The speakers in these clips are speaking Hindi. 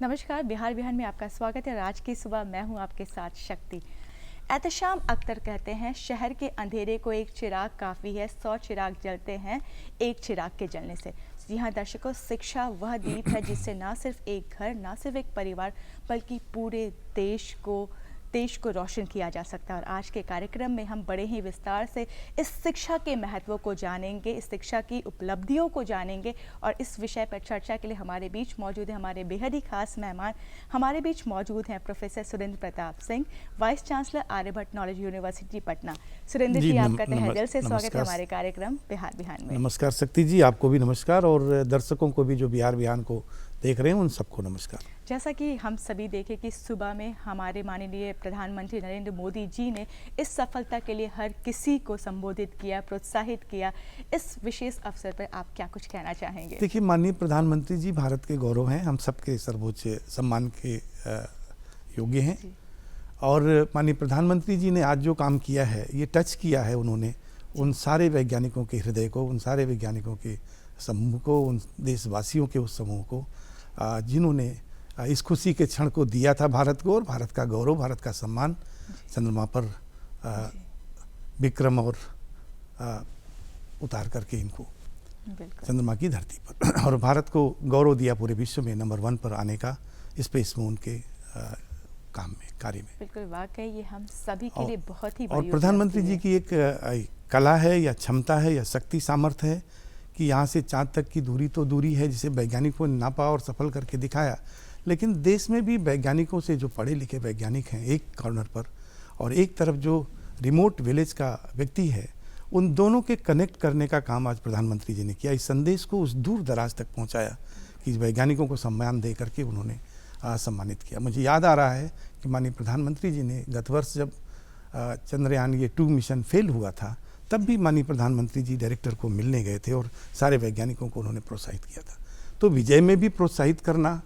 नमस्कार, बिहार बिहान में आपका स्वागत है और आज की सुबह मैं हूं आपके साथ शक्ति। एहतशाम अख्तर कहते हैं, शहर के अंधेरे को एक चिराग काफ़ी है, 100 चिराग जलते हैं एक चिराग के जलने से। जी हाँ दर्शकों, शिक्षा वह दीप है जिससे ना सिर्फ एक घर, ना सिर्फ एक परिवार, बल्कि पूरे देश को रोशन किया जा सकता है। और आज के कार्यक्रम में हम बड़े ही विस्तार से इस शिक्षा के महत्व को जानेंगे, इस शिक्षा की उपलब्धियों को जानेंगे और इस विषय पर चर्चा के लिए हमारे बीच मौजूद है हमारे बेहद ही खास मेहमान। हमारे बीच मौजूद हैं professor Surendra Pratap Singh, vice chancellor Aryabhatta Knowledge University Patna. Surendra ji आपका तहे दिल से स्वागत है हमारे कार्यक्रम बिहार बिहान में। नमस्कार शक्ति जी, आपको भी नमस्कार और दर्शकों को भी जो बिहार बिहान को देख रहे हैं उन सबको नमस्कार। जैसा कि हम सभी देखें कि सुबह में हमारे माननीय प्रधानमंत्री नरेंद्र मोदी जी ने इस सफलता के लिए हर किसी को संबोधित किया, प्रोत्साहित किया। इस विशेष अवसर पर आप क्या कुछ कहना चाहेंगे? देखिए, माननीय प्रधानमंत्री जी भारत के गौरव हैं, हम सबके सर्वोच्च सम्मान के योग्य हैं। और माननीय प्रधानमंत्री जी ने आज जो काम किया है, ये टच किया है उन्होंने उन सारे वैज्ञानिकों के हृदय को, उन सारे वैज्ञानिकों के समूह को, उन देशवासियों के उस समूह को जिन्होंने इस खुशी के क्षण को दिया था भारत को, और भारत का गौरव, भारत का सम्मान चंद्रमा पर विक्रम और उतार करके इनको चंद्रमा की धरती पर और भारत को गौरव दिया पूरे विश्व में नंबर 1 पर आने का स्पेस में उनके काम में, कार्य में। बिल्कुल, वाकई ये हम सभी के लिए बहुत ही बड़ी और प्रधानमंत्री जी की एक कला है या क्षमता है या शक्ति सामर्थ्य है कि यहाँ से चाँद तक की दूरी तो दूरी है जिसे वैज्ञानिकों ने नापा और सफल करके दिखाया, लेकिन देश में भी वैज्ञानिकों से जो पढ़े लिखे वैज्ञानिक हैं एक कॉर्नर पर और एक तरफ जो रिमोट विलेज का व्यक्ति है, उन दोनों के कनेक्ट करने का काम आज प्रधानमंत्री जी ने किया। इस संदेश को उस दूर दराज तक पहुंचाया कि वैज्ञानिकों को सम्मान दे करके उन्होंने सम्मानित किया। मुझे याद आ रहा है कि माननीय प्रधानमंत्री जी ने गत वर्ष जब चंद्रयान ये 2 मिशन फेल हुआ था, तब भी माननीय प्रधानमंत्री जी डायरेक्टर को मिलने गए थे और सारे वैज्ञानिकों को उन्होंने प्रोत्साहित किया था। तो विजय में भी प्रोत्साहित करना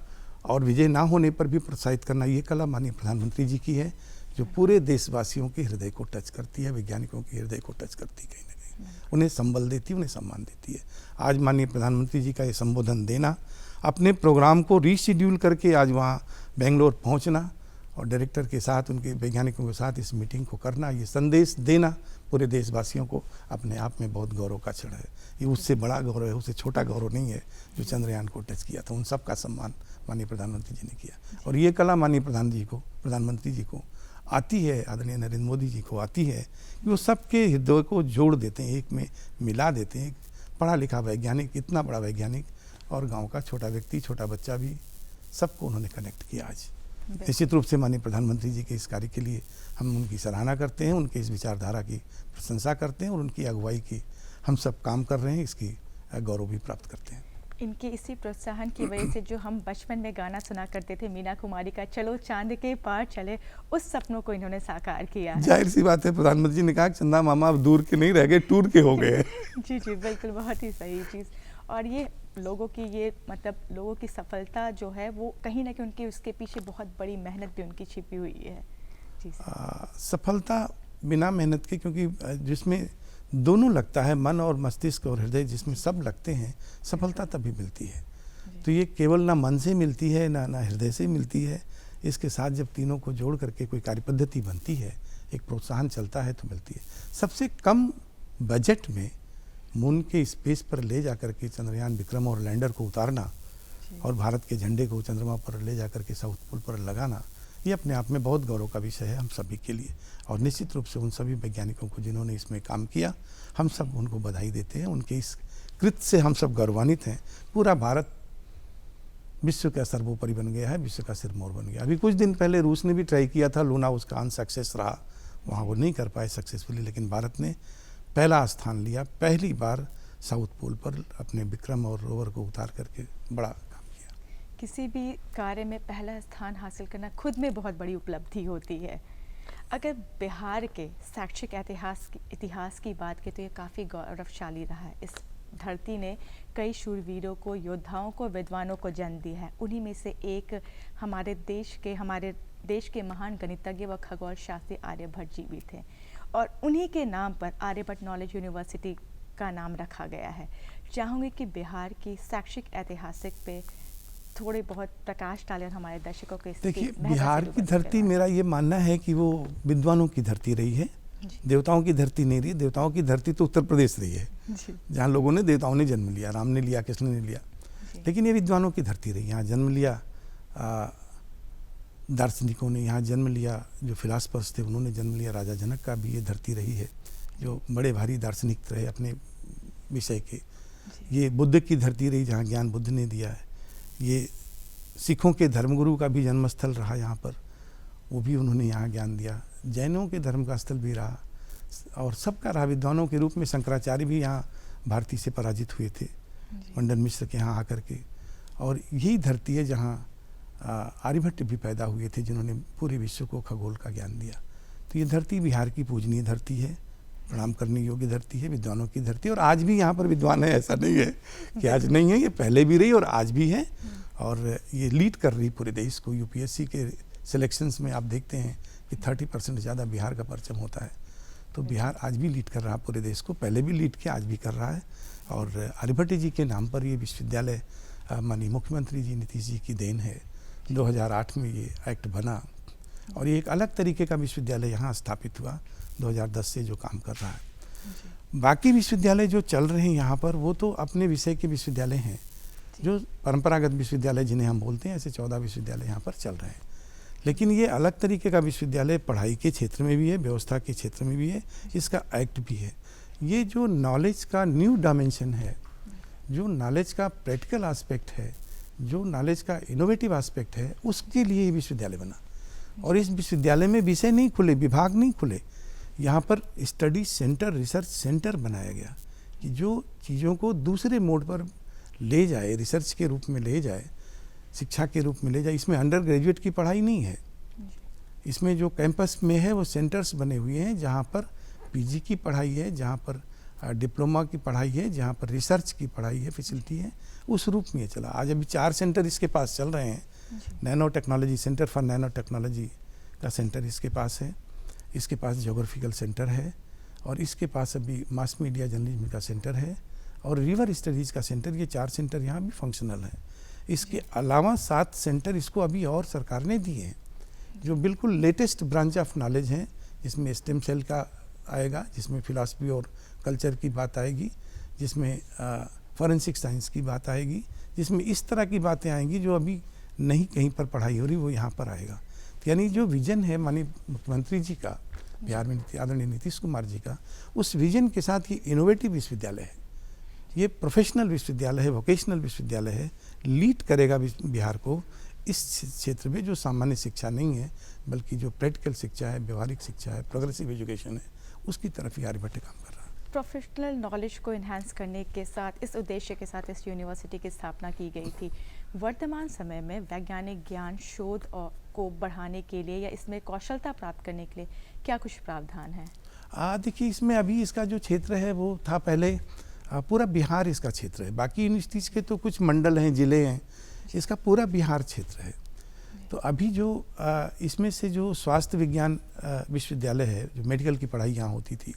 और विजय ना होने पर भी प्रोत्साहित करना, ये कला माननीय प्रधानमंत्री जी की है जो पूरे देशवासियों के हृदय को टच करती है, वैज्ञानिकों के हृदय को टच करती है, कहीं ना कहीं उन्हें संबल देती है, उन्हें सम्मान देती है। आज माननीय प्रधानमंत्री जी का ये संबोधन देना, अपने प्रोग्राम को रीशेड्यूल करके आज वहाँ बेंगलोर पहुँचना और डायरेक्टर के साथ, उनके वैज्ञानिकों के साथ इस मीटिंग को करना, ये संदेश देना पूरे देशवासियों को, अपने आप में बहुत गौरव का क्षण है। ये उससे बड़ा गौरव है, उससे छोटा गौरव नहीं है जो चंद्रयान को टच किया था। उन सब का सम्मान माननीय प्रधानमंत्री जी ने किया और ये कला माननीय प्रधानमंत्री जी को आती है, आदरणीय नरेंद्र मोदी जी को आती है कि वो सबके हृदय को जोड़ देते हैं, एक में मिला देते हैं। पढ़ा लिखा वैज्ञानिक, इतना बड़ा वैज्ञानिक और गाँव का छोटा व्यक्ति, छोटा बच्चा भी, सबको उन्होंने कनेक्ट किया आज। निश्चित रूप से माननीय प्रधानमंत्री जी के इस कार्य के लिए हम उनकी सराहना करते हैं, उनके इस विचारधारा की प्रशंसा करते हैं और उनकी अगुवाई की हम सब काम कर रहे हैं, इसकी गौरव भी प्राप्त करते हैं। इनके इसी प्रोत्साहन की वजह से जो हम बचपन में गाना सुना करते थे मीना कुमारी का, चलो चांद के पार चले, उस सपनों को इन्होंने साकार किया। जाहिर सी बात है, प्रधानमंत्री जी ने कहा चंदा मामा अब दूर के नहीं रह गए, टूर के हो गए। जी जी बिल्कुल, बहुत ही सही चीज़। और ये लोगों की लोगों की सफलता जो है वो कहीं ना कहीं उनकी उसके पीछे बहुत बड़ी मेहनत भी उनकी छिपी हुई है। जी सफलता बिना मेहनत के, क्योंकि जिसमें दोनों लगता है, मन और मस्तिष्क और हृदय जिसमें सब लगते हैं, सफलता तभी मिलती है। तो ये केवल ना मन से मिलती है ना हृदय से मिलती है, इसके साथ जब तीनों को जोड़ करके कोई कार्य पद्धति बनती है, एक प्रोत्साहन चलता है तो मिलती है। सबसे कम बजट में मून के स्पेस पर ले जाकर के चंद्रयान, विक्रम और लैंडर को उतारना और भारत के झंडे को चंद्रमा पर ले जाकर के साउथ पोल पर लगाना, ये अपने आप में बहुत गौरव का विषय है हम सभी के लिए। और निश्चित रूप से उन सभी वैज्ञानिकों को जिन्होंने इसमें काम किया, हम सब उनको बधाई देते हैं। उनके इस कृत्य से हम सब गौरवान्वित हैं। पूरा भारत विश्व का सर्वोपरि बन गया है, विश्व का सिरमौर बन गया। अभी कुछ दिन पहले रूस ने भी ट्राई किया था लूना, उसका अनसक्सेस रहा, वहाँ वो नहीं कर पाए सक्सेसफुली, लेकिन भारत ने पहला स्थान लिया, पहली बार साउथ पोल पर अपने विक्रम और रोवर को उतार करके बड़ा काम किया। किसी भी कार्य में पहला स्थान हासिल करना खुद में बहुत बड़ी उपलब्धि होती है। अगर बिहार के शैक्षिक इतिहास की बात करें तो ये काफ़ी गौरवशाली रहा है। इस धरती ने कई शूरवीरों को, योद्धाओं को, विद्वानों को जन्म दिया है। उन्हीं में से एक हमारे देश के महान गणितज्ञ व खगोल शास्त्री आर्यभट्ट जी भी थे और उन्हीं के नाम पर आर्यभट्ट नॉलेज यूनिवर्सिटी का नाम रखा गया है। चाहूँगी कि बिहार की शैक्षिक ऐतिहासिक पे थोड़े बहुत प्रकाश डालें और हमारे दर्शकों को इसकी देखिए, महत्व से बिहार रूबरू की धरती, करवाएं। मेरा ये मानना है कि वो विद्वानों की धरती रही है, जी देवताओं की धरती नहीं रही। देवताओं की धरती तो उत्तर प्रदेश रही है, जी जहाँ लोगों ने, देवताओं ने जन्म लिया, राम ने लिया, कृष्ण ने लिया। जी लेकिन ये विद्वानों की धरती रही, यहाँ जन्म लिया दार्शनिकों ने, यहाँ जन्म लिया जो फिलासफर्स थे उन्होंने जन्म लिया। राजा जनक का भी ये धरती रही है, जो बड़े भारी दार्शनिक रहे अपने विषय के। ये बुद्ध की धरती रही, जहाँ ज्ञान बुद्ध ने दिया है। ये सिखों के धर्मगुरु का भी जन्मस्थल रहा यहाँ पर, वो भी उन्होंने यहाँ ज्ञान दिया। जैनों के धर्म का स्थल भी रहा, और सबका रहा। विद्वानों के रूप में शंकराचार्य भी यहाँ भारती से पराजित हुए थे, मंडन मिश्र के यहाँ आकर के। और यही धरती है जहाँ आर्यभट्ट भी पैदा हुए थे, जिन्होंने पूरे विश्व को खगोल का ज्ञान दिया। तो ये धरती बिहार की पूजनीय धरती है, प्रणाम करने योग्य धरती है, विद्वानों की धरती। और आज भी यहाँ पर विद्वान है, ऐसा नहीं है कि आज नहीं है, ये पहले भी रही और आज भी है। और ये लीड कर रही पूरे देश को। यूपीएससी के सिलेक्शंस में आप देखते हैं कि 30% ज़्यादा बिहार का परचम होता है। तो बिहार आज भी लीड कर रहा पूरे देश को, पहले भी लीड किया, आज भी कर रहा है। और आर्यभट्ट जी के नाम पर ये विश्वविद्यालय माननीय मुख्यमंत्री जी नीतीश जी की देन है। 2008 में ये एक्ट बना और ये एक अलग तरीके का विश्वविद्यालय यहाँ स्थापित हुआ 2010 से, जो काम कर रहा है। बाकी विश्वविद्यालय जो चल रहे हैं यहाँ पर, वो तो अपने विषय के विश्वविद्यालय हैं, जो परंपरागत विश्वविद्यालय जिन्हें हम बोलते हैं। ऐसे 14 विश्वविद्यालय यहाँ पर चल रहे हैं। लेकिन ये अलग तरीके का विश्वविद्यालय पढ़ाई के क्षेत्र में भी है, व्यवस्था के क्षेत्र में भी है, इसका एक्ट भी है। ये जो नॉलेज का न्यू डायमेंशन है, जो नॉलेज का प्रैक्टिकल एस्पेक्ट है, जो नॉलेज का इनोवेटिव एस्पेक्ट है, उसके लिए ये विश्वविद्यालय बना। और इस विश्वविद्यालय में विषय नहीं खुले, विभाग नहीं खुले, यहाँ पर स्टडी सेंटर, रिसर्च सेंटर बनाया गया कि जो चीज़ों को दूसरे मोड पर ले जाए, रिसर्च के रूप में ले जाए, शिक्षा के रूप में ले जाए। इसमें अंडर ग्रेजुएट की पढ़ाई नहीं है, इसमें जो कैंपस में है वो सेंटर्स बने हुए हैं, जहाँ पर पीजी की पढ़ाई है, जहाँ पर डिप्लोमा की पढ़ाई है, जहाँ पर रिसर्च की पढ़ाई है, फैसिलिटी है, उस रूप में ये चला। आज अभी 4 सेंटर इसके पास चल रहे हैं। Nano technology, centre for nano technology का सेंटर इसके पास है, इसके पास ज्योग्राफिकल सेंटर है, और इसके पास अभी मास मीडिया जर्नलिज्म का सेंटर है, और रिवर स्टडीज़ का सेंटर। ये 4 सेंटर यहाँ भी फंक्शनल हैं। इसके अलावा 7 सेंटर इसको अभी और सरकार ने दिए हैं, जो बिल्कुल लेटेस्ट ब्रांच ऑफ नॉलेज हैं, जिसमें स्टेम सेल का आएगा, जिसमें फिलॉसफी और कल्चर की बात आएगी, जिसमें फॉरेंसिक साइंस की बात आएगी, जिसमें इस तरह की बातें आएंगी जो अभी नहीं कहीं पर पढ़ाई हो रही, वो यहाँ पर आएगा। तो यानी जो विजन है माननीय मुख्यमंत्री जी का, बिहार में आदरणीय नीतीश कुमार जी का, उस विजन के साथ ये इनोवेटिव विश्वविद्यालय है, ये प्रोफेशनल विश्वविद्यालय है, वोकेशनल विश्वविद्यालय है, लीड करेगा बिहार को इस क्षेत्र में, जो सामान्य शिक्षा नहीं है, बल्कि जो प्रैक्टिकल शिक्षा है, व्यवहारिक शिक्षा है, प्रोग्रेसिव एजुकेशन है, उसकी तरफ ही आर्यभट्ट काम कर रहा है। प्रोफेशनल नॉलेज को इन्हांस करने के साथ, इस उद्देश्य के साथ इस यूनिवर्सिटी की स्थापना की गई थी। वर्तमान समय में वैज्ञानिक ज्ञान शोध को बढ़ाने के लिए या इसमें कौशलता प्राप्त करने के लिए क्या कुछ प्रावधान है? देखिए, इसमें अभी इसका जो क्षेत्र है वो था पहले, पूरा बिहार इसका क्षेत्र है। बाकी यूनिवर्सिटीज़ के तो कुछ मंडल हैं, ज़िले हैं, इसका पूरा बिहार क्षेत्र है। तो अभी जो इसमें से जो स्वास्थ्य विज्ञान विश्वविद्यालय है, जो मेडिकल की पढ़ाई यहाँ होती थी,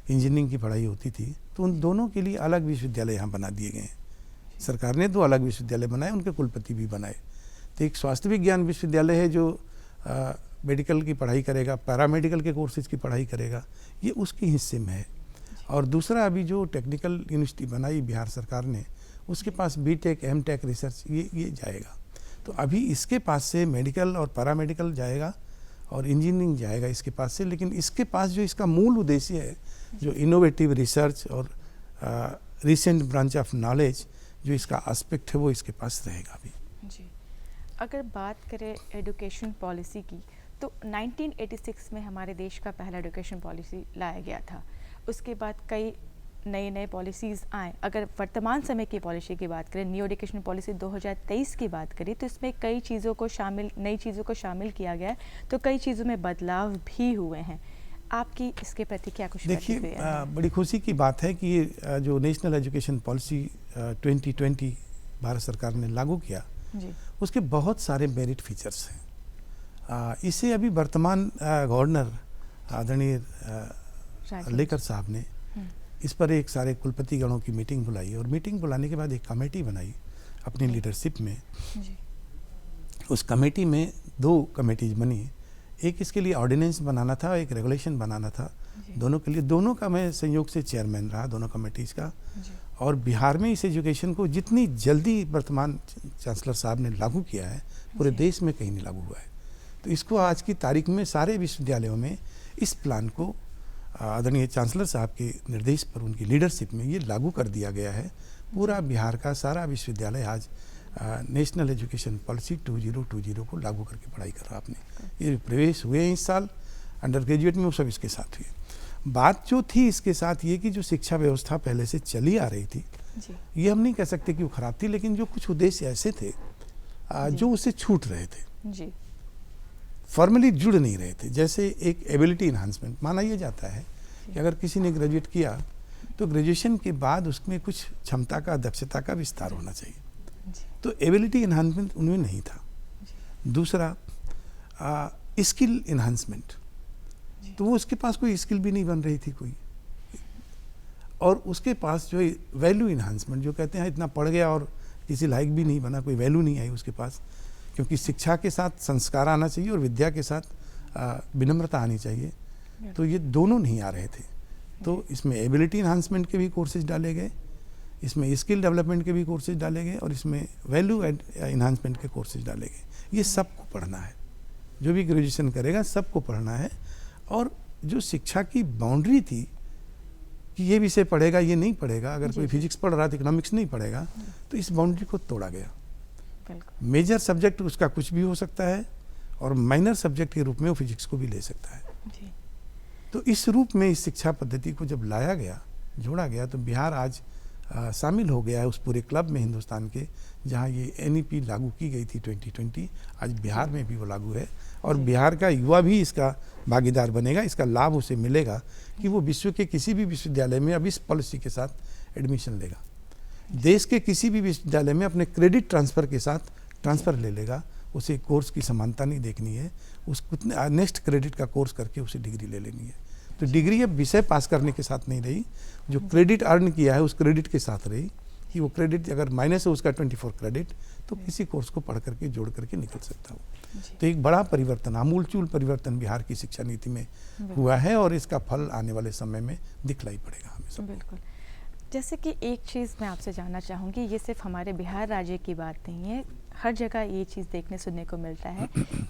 इंजीनियरिंग की पढ़ाई होती थी, तो उन दोनों के लिए अलग विश्वविद्यालय यहाँ बना दिए गए हैं। सरकार ने 2 अलग विश्वविद्यालय बनाए, उनके कुलपति भी बनाए। तो एक स्वास्थ्य विज्ञान विश्वविद्यालय है जो मेडिकल की पढ़ाई करेगा, पैरामेडिकल के कोर्सेज की पढ़ाई करेगा, ये उसके हिस्से में है। और दूसरा अभी जो टेक्निकल यूनिवर्सिटी बनाई बिहार सरकार ने, उसके पास बीटेक, एमटेक रिसर्च ये जाएगा। तो अभी इसके पास से मेडिकल और पैरामेडिकल जाएगा और इंजीनियरिंग जाएगा इसके पास से। लेकिन इसके पास जो इसका मूल उद्देश्य है, जो इनोवेटिव रिसर्च और रिसेंट ब्रांच ऑफ नॉलेज, जो इसका एस्पेक्ट है, वो इसके पास रहेगा अभी। जी, अगर बात करें एजुकेशन पॉलिसी की, तो 1986 में हमारे देश का पहला एजुकेशन पॉलिसी लाया गया था। उसके बाद कई नए पॉलिसीज़ आए। अगर वर्तमान समय की पॉलिसी की बात करें, न्यू एजुकेशन पॉलिसी 2023 की बात करें, तो इसमें कई नई चीज़ों को शामिल किया गया है, तो कई चीज़ों में बदलाव भी हुए हैं। आपकी इसके प्रति क्या कुछ देखिए, प्रतिक्रिया है? बड़ी खुशी की बात है कि ये जो नेशनल एजुकेशन पॉलिसी 2020 भारत सरकार ने लागू किया जी, उसके बहुत सारे मेरिट फीचर्स हैं। इसे अभी वर्तमान गवर्नर आदरणीय लेकर साहब ने इस पर एक सारे कुलपति गणों की मीटिंग बुलाई, और मीटिंग बुलाने के बाद एक कमेटी बनाई अपनी लीडरशिप में। जी। उस कमेटी में 2 कमेटीज बनी, एक इसके लिए ऑर्डिनेंस बनाना था, एक रेगुलेशन बनाना था। दोनों के लिए, दोनों का मैं संयोग से चेयरमैन रहा, दोनों कमेटीज का। और बिहार में इस एजुकेशन को जितनी जल्दी वर्तमान चांसलर साहब ने लागू किया है, पूरे देश में कहीं नहीं लागू हुआ है। तो इसको आज की तारीख में सारे विश्वविद्यालयों में इस प्लान को आदरणीय चांसलर साहब के निर्देश पर, उनकी लीडरशिप में ये लागू कर दिया गया है। पूरा बिहार का सारा विश्वविद्यालय आज नेशनल एजुकेशन पॉलिसी 2020 को लागू करके पढ़ाई कर रहा है आपने। ये प्रवेश हुए हैं इस साल, अंडर ग्रेजुएट में वो सब इसके साथ हुए। बात जो थी इसके साथ ये कि जो शिक्षा व्यवस्था पहले से चली आ रही थी, ये हम नहीं कह सकते कि वो खराब थी, लेकिन जो कुछ उद्देश्य ऐसे थे जो उससे छूट रहे थे, फॉर्मली जुड़ नहीं रहे थे। जैसे एक एबिलिटी इन्हांसमेंट, माना यह जाता है कि अगर किसी ने ग्रेजुएट किया तो ग्रेजुएशन के बाद उसमें कुछ क्षमता का, दक्षता का विस्तार होना चाहिए, तो एबिलिटी इन्हांसमेंट उनमें नहीं था। दूसरा स्किल इन्हांसमेंट, तो वो उसके पास कोई स्किल भी नहीं बन रही थी कोई। और उसके पास जो वैल्यू इन्हांसमेंट, जो कहते हैं इतना पढ़ गया और किसी लायक भी नहीं बना, कोई वैल्यू नहीं आई उसके पास, क्योंकि शिक्षा के साथ संस्कार आना चाहिए और विद्या के साथ विनम्रता आनी चाहिए, तो ये दोनों नहीं आ रहे थे। तो इसमें एबिलिटी इन्हांसमेंट के भी कोर्सेज डाले गए, इसमें स्किल डेवलपमेंट के भी कोर्सेज डाले गए, और इसमें वैल्यू इन्हांसमेंट के कोर्सेज डाले गए। ये सबको पढ़ना है, जो भी ग्रेजुएशन करेगा सबको पढ़ना है। और जो शिक्षा की बाउंड्री थी कि ये विषय पढ़ेगा, ये नहीं पढ़ेगा, अगर कोई फिजिक्स पढ़ रहा है तो इकोनॉमिक्स नहीं पढ़ेगा, तो इस बाउंड्री को तोड़ा गया। मेजर सब्जेक्ट उसका कुछ भी हो सकता है, और माइनर सब्जेक्ट के रूप में वो फिजिक्स को भी ले सकता है। तो इस रूप में इस शिक्षा पद्धति को जब लाया गया, जोड़ा गया, तो बिहार आज शामिल हो गया है उस पूरे क्लब में हिंदुस्तान के, जहां ये एनईपी लागू की गई थी 2020। आज बिहार में भी वो लागू है, और बिहार का युवा भी इसका भागीदार बनेगा। इसका लाभ उसे मिलेगा कि वो विश्व के किसी भी विश्वविद्यालय में अब इस पॉलिसी के साथ एडमिशन लेगा। देश के किसी भी विश्वविद्यालय में अपने क्रेडिट ट्रांसफ़र के साथ ट्रांसफ़र ले लेगा। उसे कोर्स की समानता नहीं देखनी है, उसको नेक्स्ट क्रेडिट का कोर्स करके उसे डिग्री ले लेनी है। तो डिग्री अब विषय पास करने के साथ नहीं रही, जो क्रेडिट अर्न किया है उस क्रेडिट के साथ रही, कि वो क्रेडिट अगर माइनस है उसका 24 क्रेडिट, तो किसी कोर्स को पढ़ करके जोड़ करके निकल सकता हो। तो एक बड़ा परिवर्तन, आमूलचूल परिवर्तन बिहार की शिक्षा नीति में हुआ है, और इसका फल आने वाले समय में दिखलाई पड़ेगा हमें सब। बिल्कुल। जैसे कि एक चीज़ मैं आपसे जानना चाहूँगी, ये सिर्फ हमारे बिहार राज्य की बात नहीं है, हर जगह ये चीज़ देखने सुनने को मिलता है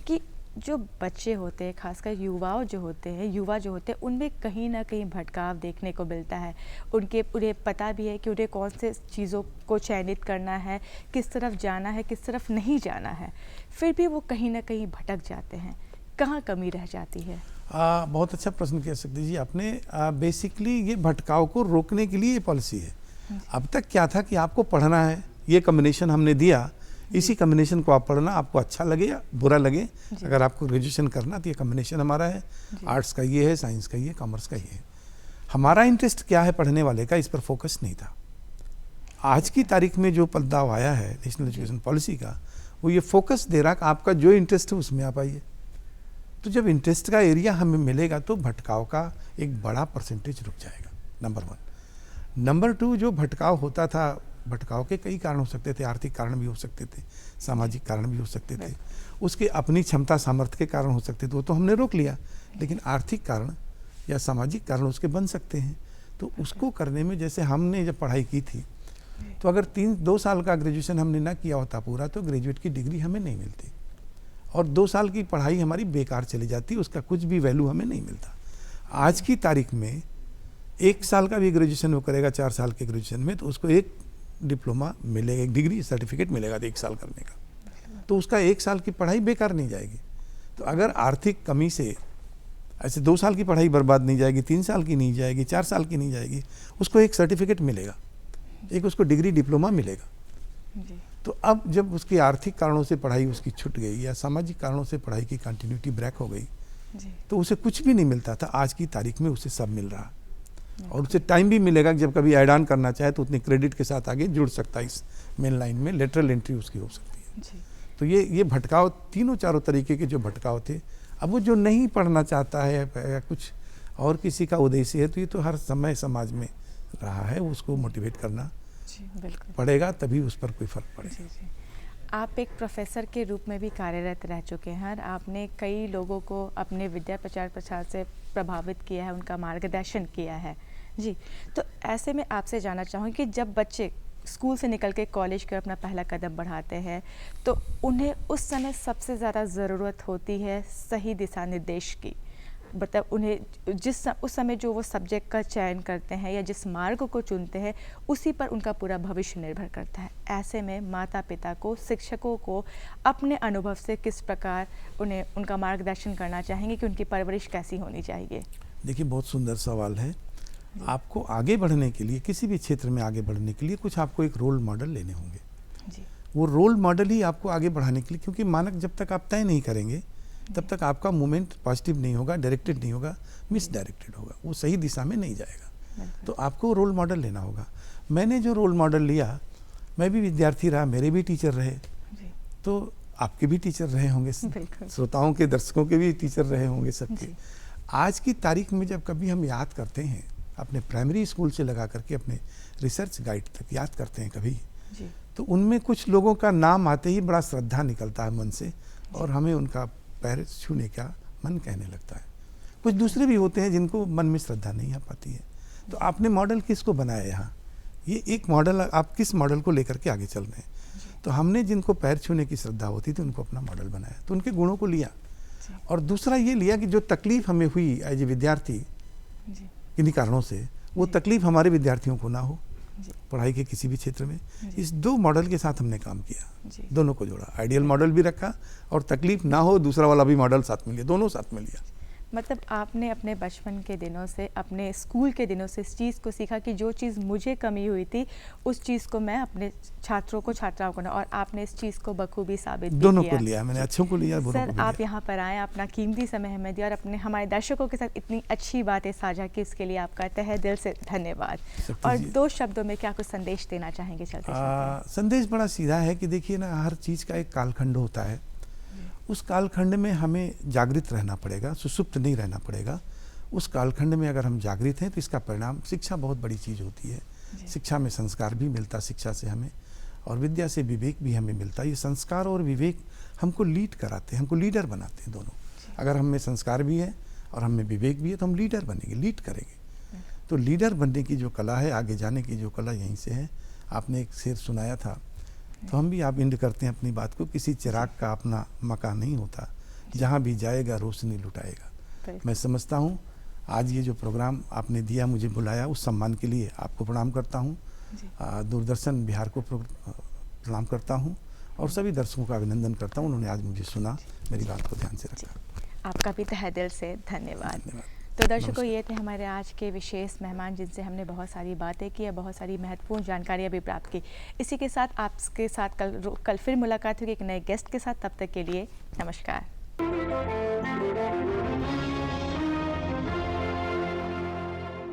कि जो बच्चे होते हैं, खासकर युवा जो होते हैं, उनमें कहीं ना कहीं भटकाव देखने को मिलता है। उन्हें पता भी है कि उन्हें कौन से चीज़ों को चयनित करना है, किस तरफ जाना है, किस तरफ नहीं जाना है, फिर भी वो कहीं ना कहीं भटक जाते हैं। कहाँ कमी रह जाती है? बहुत अच्छा प्रश्न कह सकते जी आपने। बेसिकली ये भटकाव को रोकने के लिए ये पॉलिसी है। अब तक क्या था कि आपको पढ़ना है, ये कॉम्बिनेशन हमने दिया, इसी कॉम्बिनेशन को आप पढ़ना, आपको अच्छा लगे या बुरा लगे। अगर आपको ग्रेजुएशन करना तो ये कॉम्बिनेशन हमारा है, आर्ट्स का ये है, साइंस का ये, कॉमर्स का ये है। हमारा इंटरेस्ट क्या है पढ़ने वाले का, इस पर फोकस नहीं था। आज की तारीख में जो बदलाव आया है नेशनल एजुकेशन पॉलिसी का, वो ये फोकस दे रहा कि आपका जो इंटरेस्ट है उसमें आप आइए। तो जब इंटरेस्ट का एरिया हमें मिलेगा तो भटकाव का एक बड़ा परसेंटेज रुक जाएगा, नंबर 1। नंबर 2, जो भटकाव होता था, भटकाव के कई कारण हो सकते थे, आर्थिक कारण भी हो सकते थे, सामाजिक कारण भी हो सकते थे, उसके अपनी क्षमता सामर्थ्य के कारण हो सकते थे, वो तो हमने रोक लिया। लेकिन आर्थिक कारण या सामाजिक कारण उसके बन सकते हैं। तो उसको करने में, जैसे हमने जब पढ़ाई की थी, तो अगर 2 साल का ग्रेजुएशन हमने ना किया होता पूरा, तो ग्रेजुएट की डिग्री हमें नहीं मिलती, और 2 साल की पढ़ाई हमारी बेकार चली जाती, उसका कुछ भी वैल्यू हमें नहीं मिलता। आज की तारीख में 1 साल का भी ग्रेजुएशन वो करेगा 4 साल के ग्रेजुएशन में, तो उसको एक डिप्लोमा मिलेगा, एक डिग्री सर्टिफिकेट मिलेगा 1 साल करने का, तो उसका 1 साल की पढ़ाई बेकार नहीं जाएगी। तो अगर आर्थिक कमी से ऐसे 2 साल की पढ़ाई बर्बाद नहीं जाएगी, 3 साल की नहीं जाएगी, 4 साल की नहीं जाएगी, उसको एक सर्टिफिकेट मिलेगा, एक उसको डिग्री डिप्लोमा मिलेगा। तो अब जब उसकी आर्थिक कारणों से पढ़ाई उसकी छूट गई या सामाजिक कारणों से पढ़ाई की कंटिन्यूटी ब्रेक हो गई, तो उसे कुछ भी नहीं मिलता था। आज की तारीख में उसे सब मिल रहा, और उसे टाइम भी मिलेगा कि जब कभी ऐड ऑन करना चाहे तो उतनी क्रेडिट के साथ आगे जुड़ सकता है, इस मेन लाइन में लेटरल एंट्री उसकी हो सकती है। तो ये भटकाव, तीनों चारों तरीके के जो भटकाव थे, अब वो जो नहीं पढ़ना चाहता है या कुछ और किसी का उद्देश्य है, तो ये तो हर समय समाज में रहा है, उसको मोटिवेट करना जी बिल्कुल। पड़ेगा तभी उस पर कोई फर्क पड़ेगा। जी जी। आप एक प्रोफेसर के रूप में भी कार्यरत रह चुके हैं और आपने कई लोगों को अपने विद्या प्रचार प्रसार से प्रभावित किया है, उनका मार्गदर्शन किया है। जी, तो ऐसे में आपसे जानना चाहूँगी कि जब बच्चे स्कूल से निकल के कॉलेज की ओर अपना पहला कदम बढ़ाते हैं, तो उन्हें उस समय सबसे ज़्यादा ज़रूरत होती है सही दिशा निर्देश की। मतलब उन्हें उस समय जो वो सब्जेक्ट का चयन करते हैं या जिस मार्ग को चुनते हैं, उसी पर उनका पूरा भविष्य निर्भर करता है। ऐसे में माता पिता को, शिक्षकों को अपने अनुभव से किस प्रकार उन्हें उनका मार्गदर्शन करना चाहेंगे कि उनकी परवरिश कैसी होनी चाहिए? देखिए, बहुत सुंदर सवाल है। आपको आगे बढ़ने के लिए, किसी भी क्षेत्र में आगे बढ़ने के लिए कुछ आपको एक रोल मॉडल लेने होंगे। जी वो रोल मॉडल ही आपको आगे बढ़ाने के लिए, क्योंकि मानक जब तक आप तय नहीं करेंगे तब तक आपका मूवमेंट पॉजिटिव नहीं होगा, डायरेक्टेड नहीं होगा, मिस डायरेक्टेड होगा, वो सही दिशा में नहीं जाएगा। तो आपको रोल मॉडल लेना होगा। मैंने जो रोल मॉडल लिया, मैं भी विद्यार्थी रहा, मेरे भी टीचर रहे, जी तो आपके भी टीचर रहे होंगे, बिल्कुल। श्रोताओं के, दर्शकों के भी टीचर रहे होंगे सबके। जी। आज की तारीख में जब कभी हम याद करते हैं, अपने प्राइमरी स्कूल से लगा करके अपने रिसर्च गाइड तक याद करते हैं कभी, जी तो उनमें कुछ लोगों का नाम आते ही बड़ा श्रद्धा निकलता है मन से और हमें उनका पैर छूने का मन कहने लगता है। कुछ दूसरे भी होते हैं जिनको मन में श्रद्धा नहीं आ पाती है। तो आपने मॉडल किसको बनाया यहाँ? ये एक मॉडल, आप किस मॉडल को लेकर के आगे चल रहे हैं? तो हमने जिनको पैर छूने की श्रद्धा होती थी उनको अपना मॉडल बनाया, तो उनके गुणों को लिया। और दूसरा ये लिया कि जो तकलीफ हमें हुई एज ए विद्यार्थी जी किन्हीं कारणों से, वो तकलीफ हमारे विद्यार्थियों को ना हो जी पढ़ाई के किसी भी क्षेत्र में। जी। इस दो मॉडल के साथ हमने काम किया, जी दोनों को जोड़ा, आइडियल मॉडल भी रखा और तकलीफ ना हो दूसरा वाला भी मॉडल साथ में लिया, दोनों साथ में लिया। मतलब आपने अपने बचपन के दिनों से, अपने स्कूल के दिनों से इस चीज़ को सीखा कि जो चीज़ मुझे कमी हुई थी उस चीज़ को मैं अपने छात्रों को, छात्राओं को ना, और आपने इस चीज़ को बखूबी साबित भी दोनों किया। को लिया मैंने, अच्छों को लिया, बुरों सर, को भी आप लिया। यहाँ पर आए, अपना कीमती समय हमें दिया और अपने हमारे दर्शकों के साथ इतनी अच्छी बातें साझा की, इसके लिए आपका तहे दिल से धन्यवाद। शक्ति और जी। 2 शब्दों में क्या कुछ संदेश देना चाहेंगे चलते चलते? संदेश बड़ा सीधा है कि देखिए ना, हर चीज़ का एक कालखंड होता है। उस कालखंड में हमें जागृत रहना पड़ेगा, सुसुप्त नहीं रहना पड़ेगा। उस कालखंड में अगर हम जागृत हैं तो इसका परिणाम, शिक्षा बहुत बड़ी चीज़ होती है। शिक्षा में संस्कार भी मिलता, शिक्षा से हमें, और विद्या से विवेक भी हमें मिलता है। ये संस्कार और विवेक हमको लीड कराते हैं, हमको लीडर बनाते हैं दोनों। अगर हम में संस्कार भी है और हम में विवेक भी है तो हम लीडर बनेंगे, लीड करेंगे। तो लीडर बनने की जो कला है, आगे जाने की जो कला, यहीं से है। आपने एक शेर सुनाया था, तो हम भी आप इंड करते हैं अपनी बात को, किसी चिराग का अपना मकान नहीं होता, जहाँ भी जाएगा रोशनी लुटाएगा। मैं समझता हूँ आज ये जो प्रोग्राम आपने दिया, मुझे बुलाया, उस सम्मान के लिए आपको प्रणाम करता हूँ। दूरदर्शन बिहार को प्रणाम करता हूँ और सभी दर्शकों का अभिनंदन करता हूँ, उन्होंने आज मुझे सुना, मेरी बात को ध्यान से रखा। आपका भी तहे दिल से धन्यवाद। तो दर्शकों, ये थे हमारे आज के विशेष मेहमान जिनसे हमने बहुत सारी बातें की, बहुत सारी महत्वपूर्ण जानकारियाँ भी प्राप्त की। इसी के साथ आपके साथ कल फिर मुलाकात होगी एक नए गेस्ट के साथ। तब तक के लिए नमस्कार।